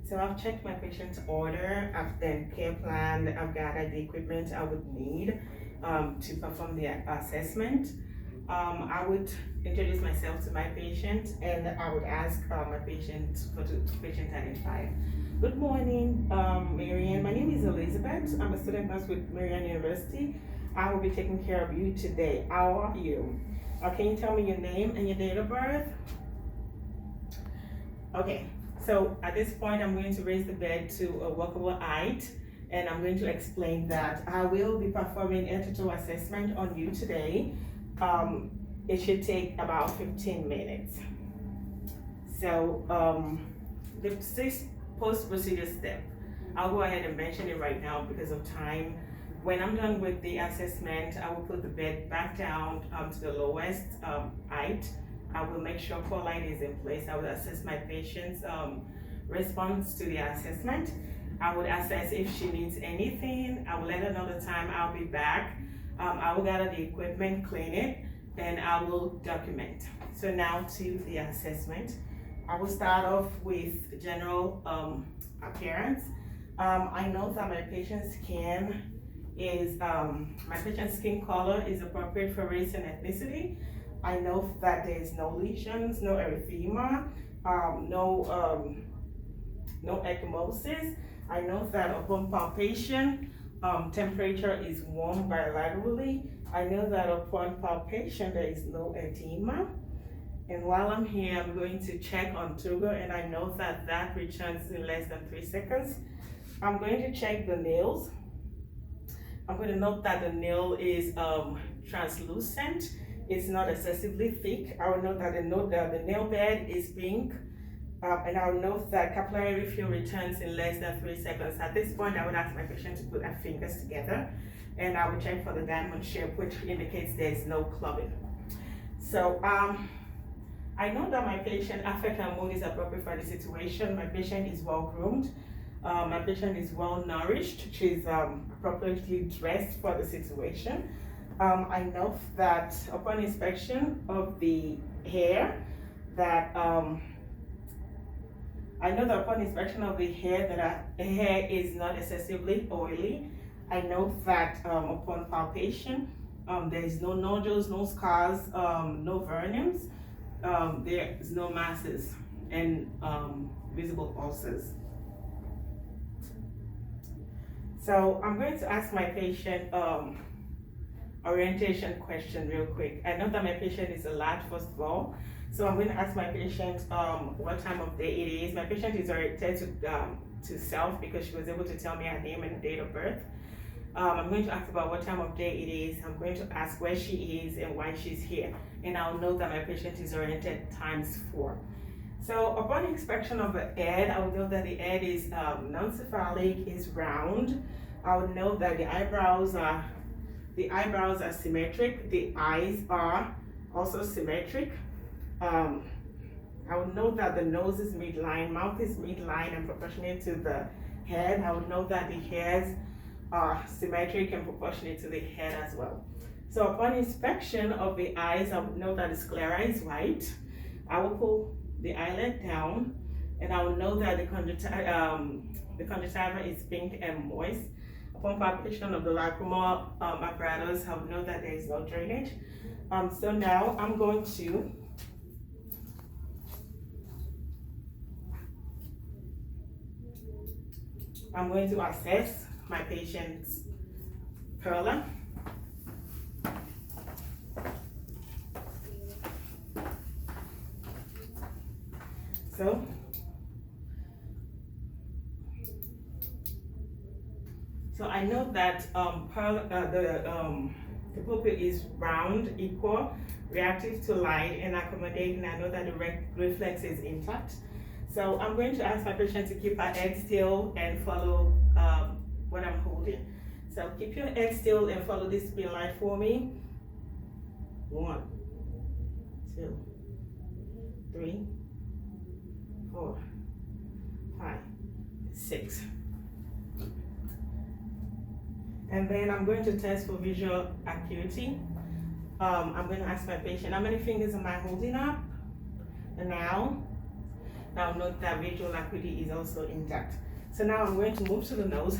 So I've checked my patient's order, I've then care planned, I've gathered the equipment I would need to perform the assessment. I would introduce myself to my patient and I would ask my patient for the patient identified. Good morning, Marianne. My name is Elizabeth. I'm a student nurse with Marianne University. I will be taking care of you today. How are you? Can you tell me your name and your date of birth? Okay, so at this point, I'm going to raise the bed to a walkable height, and I'm going to explain that I will be performing a assessment on you today. It should take about 15 minutes. So the 6 post-procedure step, I'll go ahead and mention it right now because of time. When I'm done with the assessment, I will put the bed back down to the lowest height. I will make sure core light is in place. I will assess my patient's response to the assessment. I would assess if she needs anything. I will let her know the time I'll be back. I will gather the equipment, clean it, and I will document. So now to the assessment. I will start off with general appearance. I know that my patient's skin is, my patient's skin color is appropriate for race and ethnicity. I know that there's no lesions, no erythema, no ecchymosis. I know that upon palpation, temperature is warm bilaterally. I know that upon palpation, there is no edema. And while I'm here, I'm going to check on turgor, and I know that that returns in less than 3 seconds. I'm going to check the nails. I'm going to note that the nail is translucent. It's not excessively thick. I will note that the nail bed is pink. And I will note that capillary refill returns in less than 3 seconds. At this point, I would ask my patient to put her fingers together, and I will check for the diamond shape, which indicates there is no clubbing. So I know that my patient affect and mood is appropriate for the situation. My patient is well groomed. My patient is well nourished. She's appropriately dressed for the situation. I know that upon inspection of the hair, that the hair is not excessively oily. I know that upon palpation, there is no nodules, no scars, no vernums. There is no masses and visible ulcers. So I'm going to ask my patient orientation question real quick. I know that my patient is alert first of all, so I'm going to ask my patient what time of day it is. My patient is oriented to self because she was able to tell me her name and date of birth. I'm going to ask about what time of day it is. I'm going to ask where she is and why she's here. And I'll know that my patient is oriented ×4. So upon inspection of the head, I will know that the head is non-cephalic, is round. I would know that the eyebrows are symmetric. The eyes are also symmetric. I would know that the nose is midline, mouth is midline and proportionate to the head. I would know that the hairs are symmetric and proportionate to the head as well. So upon inspection of the eyes, I would know that the sclera is white. I will pull the eyelid down, and I will know that the conjunctiva is pink and moist. Upon palpation of the lacrimal apparatus, I would know that there is no drainage. So now I'm going to assess my patient's perla. So I know that the pupil is round, equal, reactive to light, and accommodating. I know that the reflex is intact. So I'm going to ask my patient to keep her head still and follow what I'm holding. So keep your head still and follow this spin line for me. 1, 2, 3, 4, 5, 6. And then I'm going to test for visual acuity. I'm going to ask my patient, how many fingers am I holding up? And now, Now note that visual acuity is also intact. So now I'm going to move to the nose.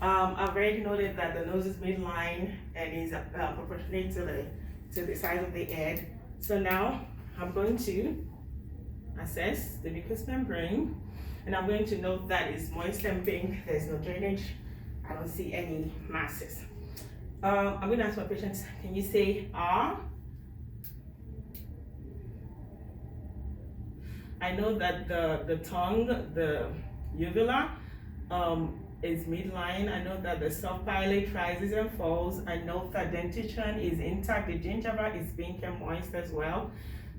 I've already noted that the nose is midline and is proportionate to the size of the head. So now I'm going to assess the mucous membrane, and I'm going to note that it's moist and pink. There's no drainage. I don't see any masses. I'm going to ask my patients, can you say R? I know that the tongue, the uvula, is midline. I know that the soft palate rises and falls. I know that dentition is intact. The gingiva is pink and moist as well.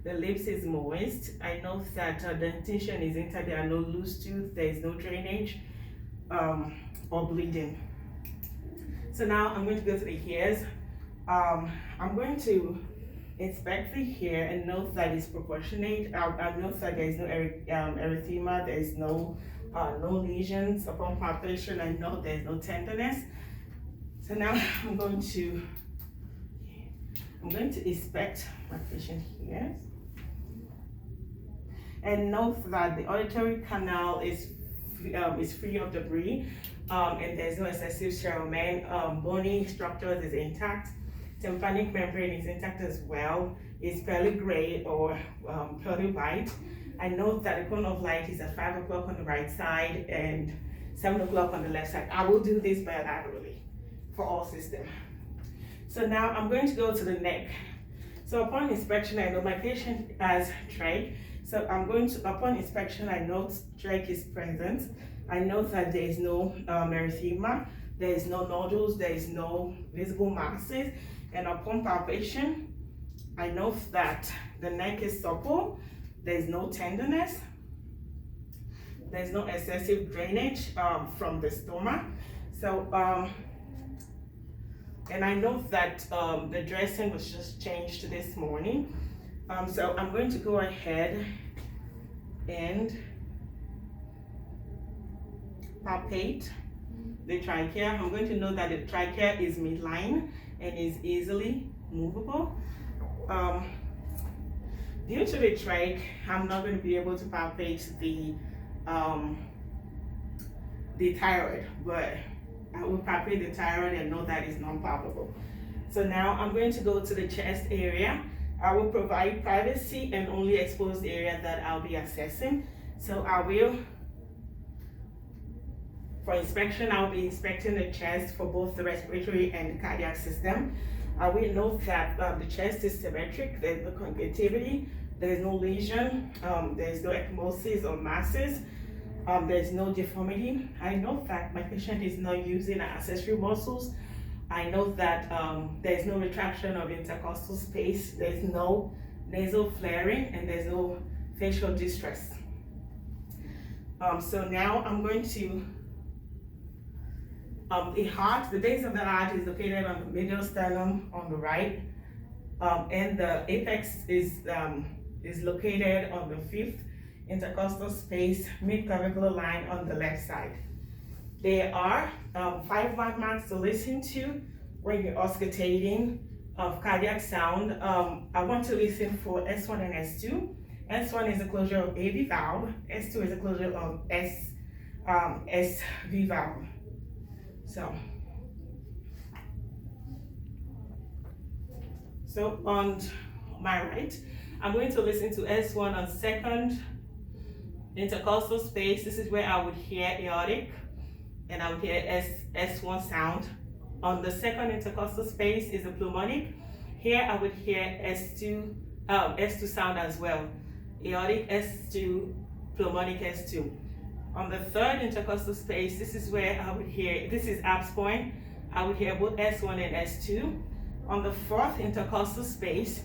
The lips is moist. I know that dentition is intact. There are no loose tooth. There is no drainage or bleeding. So now I'm going to go to the ears. I'm going to inspect the hair and note that it's proportionate. I note that there is no erythema. There is no lesions upon palpation. I know there's no tenderness. So now I'm going to inspect my patient ears and note that the auditory canal is free of debris, and there's no excessive cerumen. Bony structures is intact. Tympanic membrane is intact as well. It's fairly gray or pearly white. I note that the cone of light is at 5 o'clock on the right side and 7 o'clock on the left side. I will do this bilaterally for all systems. So now I'm going to go to the neck. So upon inspection, I know my patient has trach. So I'm going to, upon inspection, I note trach is present. I note that there is no erythema, there is no nodules, there is no visible masses. And upon palpation, I note that the neck is supple. There's no tenderness. There's no excessive drainage from the stomach. So, and I know that the dressing was just changed this morning. So I'm going to go ahead and palpate the trachea. I'm going to know that the trachea is midline and is easily movable. Due to the trach, I'm not going to be able to palpate the thyroid, but I will palpate the thyroid and know that it's non-palpable. So now I'm going to go to the chest area. I will provide privacy and only expose the area that I'll be assessing. So I will, for inspection, I'll be inspecting the chest for both the respiratory and the cardiac system. I will note that the chest is symmetric. There's no conjunctivity. There's no lesion. There's no ecchymosis or masses. There's no deformity. I know that my patient is not using accessory muscles. I know that there's no retraction of intercostal space. There's no nasal flaring, and there's no facial distress. So now I'm going to the heart. The base of the heart is located on the medial sternum on the right, and the apex is located on the 5th intercostal space, mid-clavicular line on the left side. There are 5 landmarks to listen to when you're auscultating of cardiac sound. I want to listen for S1 and S2. S1 is the closure of AV valve. S2 is the closure of SV valve. So on my right, I'm going to listen to S1 on 2nd intercostal space. This is where I would hear aortic, and I would hear S1 sound. On the 2nd intercostal space is the pulmonic. Here I would hear S2 sound as well. Aortic S2, pulmonic S2. On the 3rd intercostal space, this is where I would hear, this is Apps point. I would hear both S1 and S2. On the 4th intercostal space,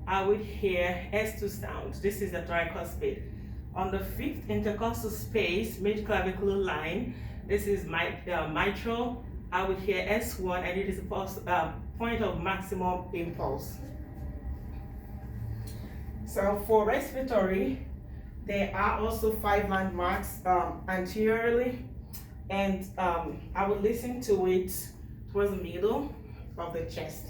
I would hear S2 sound. This is the tricuspid. On the 5th intercostal space, mid-clavicular line, this is mitral. I would hear S1, and it is a point of maximum impulse. So for respiratory, there are also 5 landmarks anteriorly, and I will listen to it towards the middle of the chest.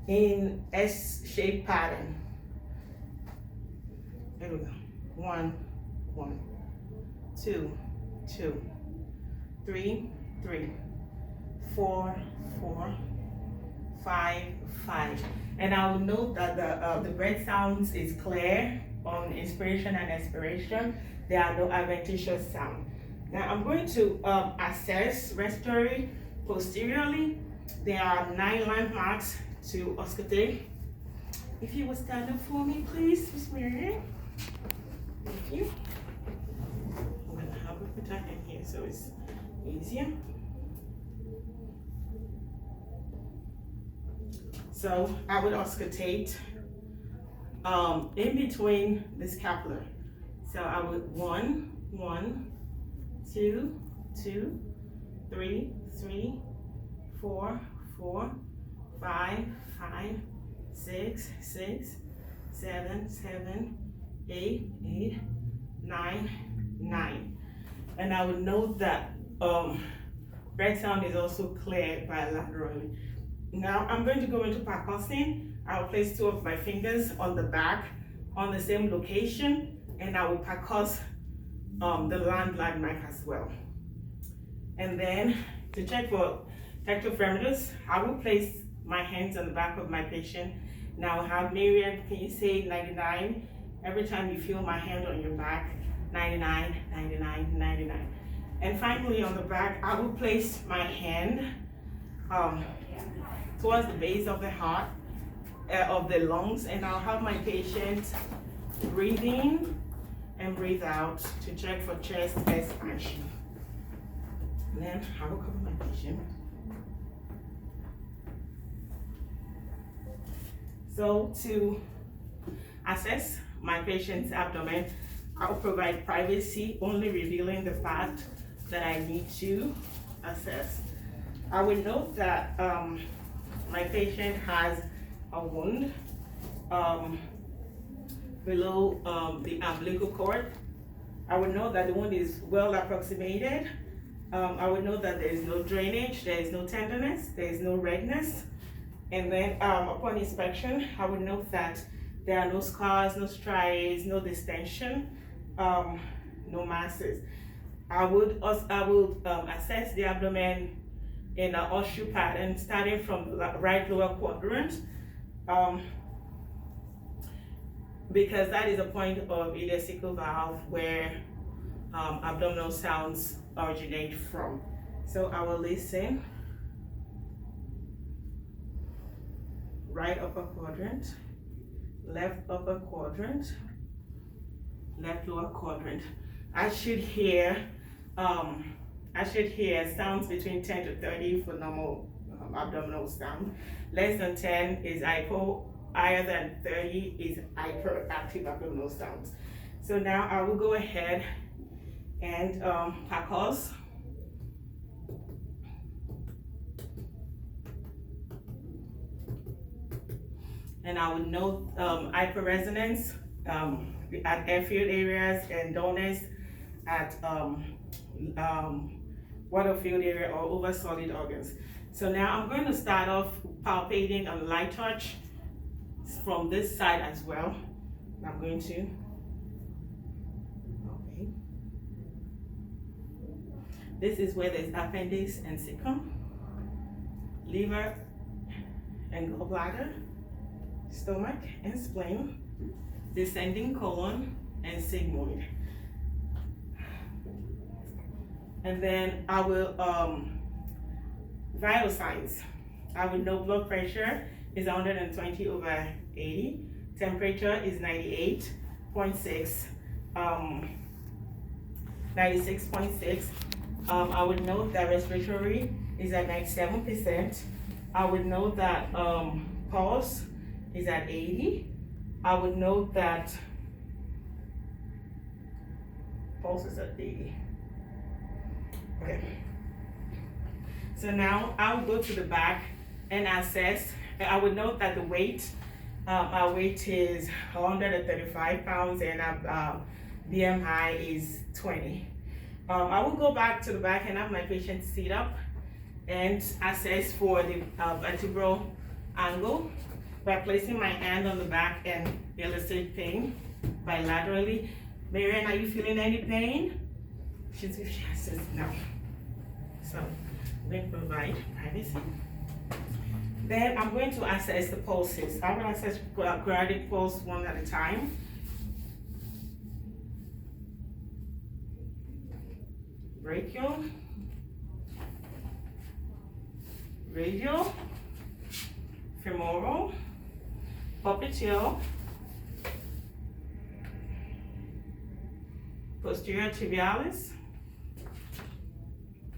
In S-shaped pattern. There we go. 1, 1, 2, 2, 3, 3, 4, 4, 5, 5. And I will note that the breath sounds is clear on inspiration and expiration. There are no adventitious sound. Now I'm going to assess respiratory posteriorly. There are 9 landmarks to auscultate. If you would stand up for me, please, Miss Miriam. Thank you. I'm gonna have a put that in here so it's easier. So I would auscultate in between the scapular. So I would 1, 1, 2, 2, 3, 3, 4, 4, 5, 5, 6, 6, 7, 7, 8, 8, 9, 9. And I would note that breath sound is also clear bilaterally. Now I'm going to go into percussing. I'll place 2 of my fingers on the back on the same location, and I will percuss the landmark as well. And then to check for tactile firmness, I will place my hands on the back of my patient. Now have Miriam, can you say 99? Every time you feel my hand on your back, 99, 99, 99. And finally on the back, I will place my hand towards the base of the heart, of the lungs, and I'll have my patient breathe in and breathe out to check for chest expansion. And then I will cover my patient. So to assess my patient's abdomen, I'll provide privacy, only revealing the fact that I need to assess. I will note that my patient has a wound below the umbilical cord. I would note that the wound is well approximated. I would note that there is no drainage, there is no tenderness, there is no redness. And then upon inspection, I would note that there are no scars, no striations, no distension, no masses. I would assess the abdomen in an horseshoe pattern, starting from the right lower quadrant, because that is a point of ileocecal valve where abdominal sounds originate from. So I will listen. Right upper quadrant, left upper quadrant, left lower quadrant. I should hear sounds between 10 to 30 for normal abdominal sound. Less than 10 is hypo, higher than 30 is hyperactive abdominal sounds. So now I will go ahead and percuss. And I would note hyperresonance at airfield areas and dullness at water field area or over solid organs. So now I'm going to start off palpating on light touch from this side as well. I'm going to palpate. This is where there's appendix and cecum, liver and gallbladder, stomach and spleen, descending colon and sigmoid. And then I will vital signs. I will know blood pressure is 120/80, temperature is 98.6, 96.6. I would note that respiratory is at 97%. I would note that pulse is at 80. I would note that pulse is at 80. Okay. So now I'll go to the back and assess. I would note that the weight, our weight is 135 pounds and our BMI is 20. I will go back to the back and have my patient sit up and assess for the vertebral angle by placing my hand on the back and illustrate pain bilaterally. Marianne, are you feeling any pain? She says no. So I'm going to provide privacy. Then I'm going to assess the pulses. I'm going to assess cardiac pulse one at a time. Brachial, radial, femoral, popliteal, posterior tibialis,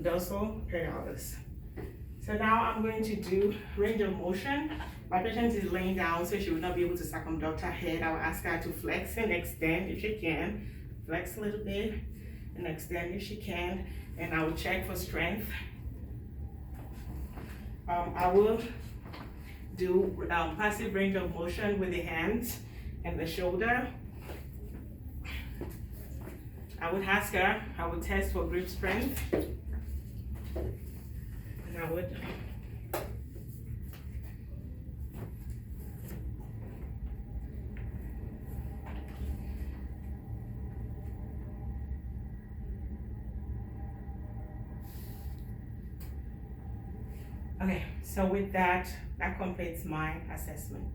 dorsal pedalis. So now I'm going to do range of motion. My patient is laying down, so she will not be able to circumduct her head. I will ask her to flex and extend if she can. Flex a little bit and extend if she can. And I will check for strength. I will do passive range of motion with the hands and the shoulder. I would ask her, I would test for grip strength. And I would okay, so with that, that completes my assessment.